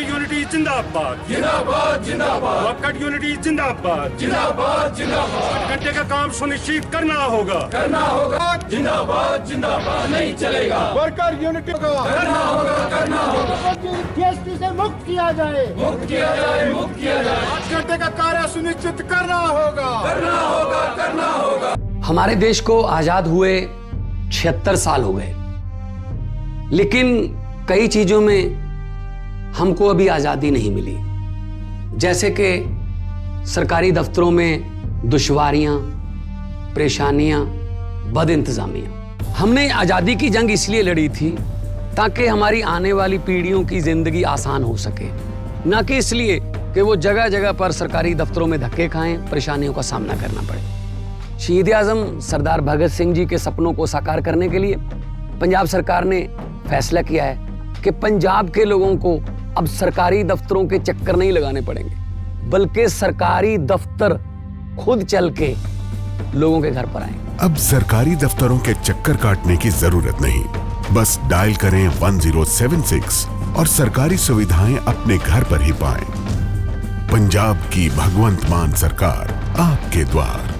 Unity जिंदाबाद जिंदाबाद जिंदाबाद। वर्कर यूनिटी जिंदाबाद जिंदाबाद जिंदाबाद। 8 घंटे का काम सुनिश्चित करना होगा। जिंदाबाद जिंदाबाद। नहीं चलेगा, वर्कर यूनिटी को करना होगा। जीएसटी से मुक्त किया जाए, मुक्त किया जाए, मुक्त किया जाए। 8 घंटे का कार्य सुनिश्चित करना होगा। करना होगा, करना होगा। हमारे देश को आजाद हुए 76 साल हो गए, लेकिन कई चीजों में हमको अभी आजादी नहीं मिली। जैसे कि सरकारी दफ्तरों में दुश्वारियां, परेशानियां, बदइंतजामियां। हमने आजादी की जंग इसलिए लड़ी थी ताकि हमारी आने वाली पीढ़ियों की जिंदगी आसान हो सके, ना कि इसलिए कि वो जगह जगह पर सरकारी दफ्तरों में धक्के खाएं, परेशानियों का सामना करना पड़े। शहीद आजम सरदार भगत सिंह जी के सपनों को साकार करने के लिए पंजाब सरकार ने फैसला किया है कि पंजाब के लोगों को अब सरकारी दफ्तरों के चक्कर नहीं लगाने पड़ेंगे, बल्कि सरकारी दफ्तर खुद चल के लोगों के घर पर आएंगे। अब सरकारी दफ्तरों के चक्कर काटने की जरूरत नहीं, बस डायल करें 1076 और सरकारी सुविधाएं अपने घर पर ही पाएं। पंजाब की भगवंत मान सरकार आपके द्वार।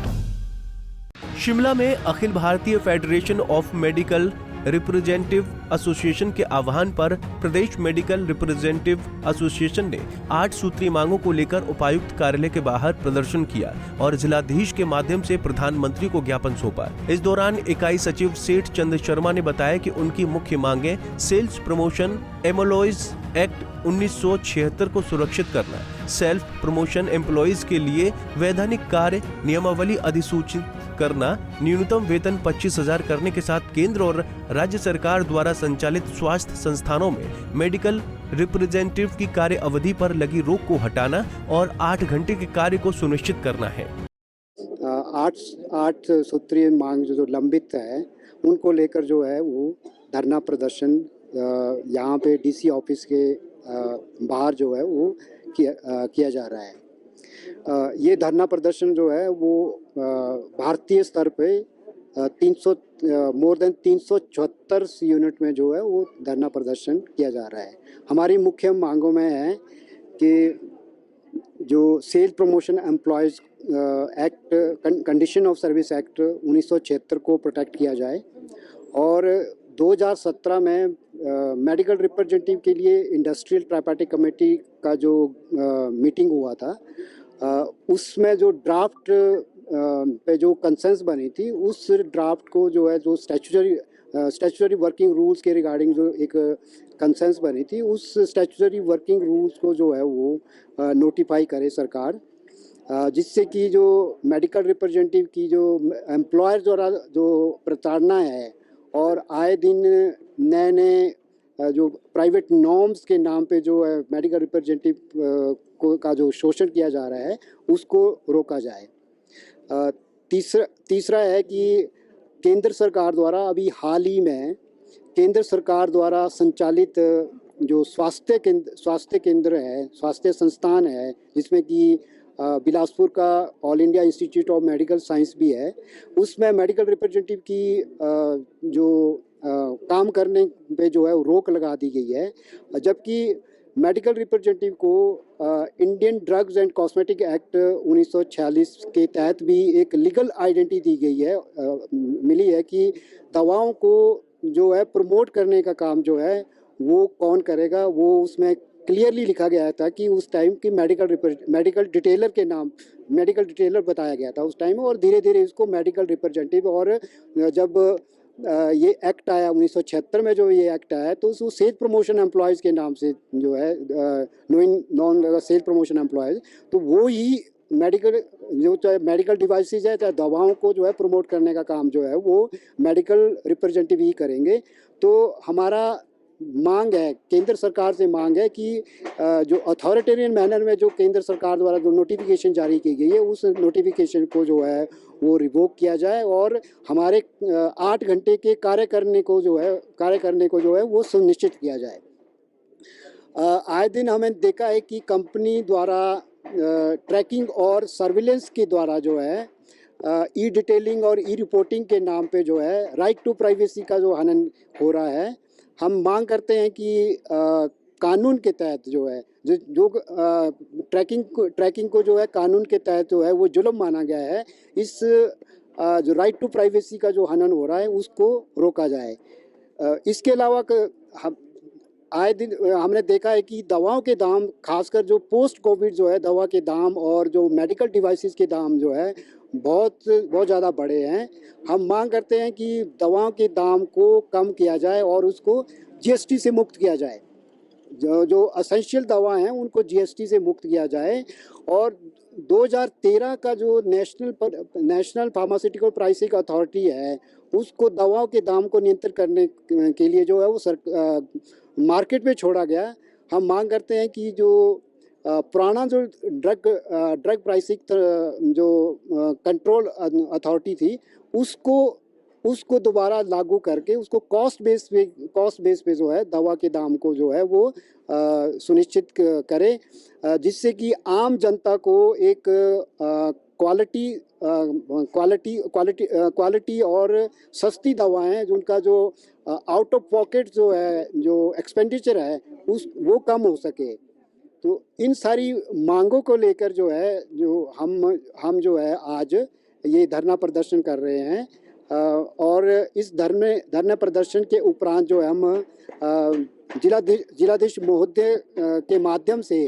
शिमला में Akhil Bharatiya federation of medical representative association के आह्वान पर प्रदेश मेडिकल रिप्रेजेंटेटिव एसोसिएशन ने 8 सूत्री मांगों को लेकर उपायुक्त कार्यालय के बाहर प्रदर्शन किया और जिलाधीश के माध्यम से प्रधानमंत्री को ज्ञापन सौंपा। इस दौरान इकाई सचिव सेठ चंद शर्मा ने बताया कि उनकी मुख्य मांगे सेल्स प्रमोशन एम्प्लॉयज एक्ट 1976 को सुरक्षित करना, सेल्फ प्रमोशन एम्प्लॉयज के लिए वैधानिक कार्य नियमावली अधिसूचित करना, न्यूनतम वेतन 25,000 करने के साथ केंद्र और राज्य सरकार द्वारा संचालित स्वास्थ्य संस्थानों में मेडिकल रिप्रेजेंटेटिव की कार्य अवधि पर लगी रोक को हटाना और 8 घंटे के कार्य को सुनिश्चित करना है। 8 सूत्रीय मांग जो लंबित है उनको लेकर जो है वो धरना प्रदर्शन यहाँ पे डीसी ऑफिस के बाहर जो है वो किया जा रहा है। ये धरना प्रदर्शन जो है वो भारतीय स्तर पे 374 यूनिट में जो है वो धरना प्रदर्शन किया जा रहा है। हमारी मुख्य मांगों में है कि जो sales promotion employees act, condition of service act 1976 को प्रोटेक्ट किया जाए और 2017 में मेडिकल रिप्रेजेंटेटिव के लिए इंडस्ट्रियल ट्राइपार्टिट कमेटी का जो मीटिंग हुआ था उसमें जो ड्राफ्ट पे जो कंसेंस बनी थी उस ड्राफ्ट को जो है जो स्टैट्यूटरी वर्किंग रूल्स के रिगार्डिंग जो एक कंसेंस बनी थी उस स्टैट्यूटरी वर्किंग रूल्स को जो है वो नोटिफाई करे सरकार, जिससे कि जो मेडिकल रिप्रेजेंटेटिव की जो एम्प्लॉयर द्वारा जो प्रताड़ना है और आए दिन नए नए जो प्राइवेट नॉर्म्स के नाम पे जो है मेडिकल रिप्रेजेंटेटिव का जो शोषण किया जा रहा है उसको रोका जाए। तीसरा है कि केंद्र सरकार द्वारा अभी हाल ही में केंद्र सरकार द्वारा संचालित जो स्वास्थ्य केंद्र है, स्वास्थ्य संस्थान है, जिसमें कि बिलासपुर का all India institute of medical science भी है, उसमें मेडिकल रिप्रेजेंटेटिव की जो काम करने पे जो है रोक लगा दी गई है, जबकि मेडिकल रिप्रेजेंटेटिव को Indian drugs and cosmetic act 1946 के तहत भी एक लीगल आइडेंटिटी दी गई है, मिली है कि दवाओं को जो है प्रमोट करने का काम जो है वो कौन करेगा, वो उसमें क्लियरली लिखा गया था कि उस टाइम की मेडिकल डिटेलर के नाम मेडिकल डिटेलर बताया गया था उस टाइम, और धीरे धीरे इसको मेडिकल रिप्रेजेंटेटिव, और जब ये एक्ट आया 1976 में जो ये एक्ट आया तो उसको सेल्स प्रमोशन एम्प्लॉयज़ के नाम से जो है नॉन सेल्स प्रमोशन एम्प्लॉयज़, तो वो ही मेडिकल जो चाहे मेडिकल डिवाइसेज है चाहे दवाओं को जो है प्रमोट करने का काम जो है वो मेडिकल रिप्रेजेंटेटिव ही करेंगे। तो हमारा मांग है, केंद्र सरकार से मांग है कि जो अथॉरिटेरियन मैनर में जो केंद्र सरकार द्वारा जो नोटिफिकेशन जारी की गई है उस नोटिफिकेशन को जो है वो रिवोक किया जाए और हमारे 8 घंटे के कार्य करने को जो है वो सुनिश्चित किया जाए। आए दिन हमें देखा है कि कंपनी द्वारा ट्रैकिंग और सर्विलेंस के द्वारा जो है ई डिटेलिंग और ई रिपोर्टिंग के नाम पे जो है राइट टू प्राइवेसी का जो हनन हो रहा है। हम मांग करते हैं कि कानून के तहत जो है जो ट्रैकिंग को जो है कानून के तहत जो है वो जुल्म माना गया है, इस जो राइट टू प्राइवेसी का जो हनन हो रहा है उसको रोका जाए। इसके अलावा आए दिन हमने देखा है कि दवाओं के दाम, खासकर जो पोस्ट कोविड जो है दवा के दाम और जो मेडिकल डिवाइसेस के दाम जो है बहुत ज़्यादा बढ़े हैं। हम मांग करते हैं कि दवाओं के दाम को कम किया जाए और उसको जीएसटी से मुक्त किया जाए। जो असेंशियल दवा हैं उनको जीएसटी से मुक्त किया जाए और 2013 का जो नेशनल फार्मास्यूटिकल प्राइसिंग अथॉरिटी है उसको दवाओं के दाम को नियंत्रित करने के लिए जो है वो मार्केट में छोड़ा गया। हम मांग करते हैं कि जो पुराना जो ड्रग प्राइसिंग जो कंट्रोल अथॉरिटी थी उसको दोबारा लागू करके उसको कॉस्ट बेस पे जो है दवा के दाम को जो है वो सुनिश्चित करे, जिससे कि आम जनता को एक क्वालिटी और सस्ती दवाएं जिनका जो आउट ऑफ पॉकेट जो है जो एक्सपेंडिचर है वो कम हो सके। तो इन सारी मांगों को लेकर जो है जो हम जो है आज ये धरना प्रदर्शन कर रहे हैं और इस धरना प्रदर्शन के उपरांत जो है हम जिलाधीश महोदय के माध्यम से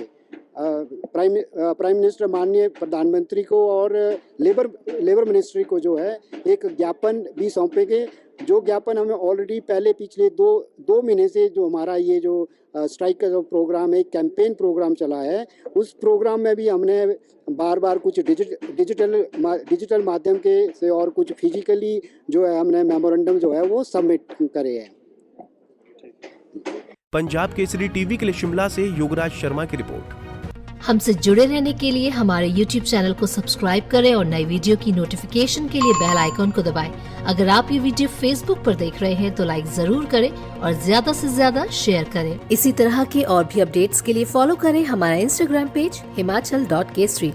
प्राइम मिनिस्टर माननीय प्रधानमंत्री को और लेबर मिनिस्ट्री को जो है एक ज्ञापन भी सौंपेंगे। जो ज्ञापन हमें ऑलरेडी पहले पिछले दो महीने से जो हमारा ये जो स्ट्राइक का जो प्रोग्राम है, कैंपेन प्रोग्राम चला है, उस प्रोग्राम में भी हमने बार कुछ डिजिटल माध्यम के से और कुछ फिजिकली जो है हमने मेमोरेंडम जो है वो सबमिट करे हैं। पंजाब केसरी टीवी के लिए शिमला से योगराज शर्मा की रिपोर्ट। हमसे जुड़े रहने के लिए हमारे YouTube चैनल को सब्सक्राइब करें और नई वीडियो की नोटिफिकेशन के लिए बेल आइकॉन को दबाएं। अगर आप ये वीडियो Facebook पर देख रहे हैं तो लाइक जरूर करें और ज्यादा से ज्यादा शेयर करें। इसी तरह के और भी अपडेट्स के लिए फॉलो करें हमारा Instagram पेज himachal.kesari।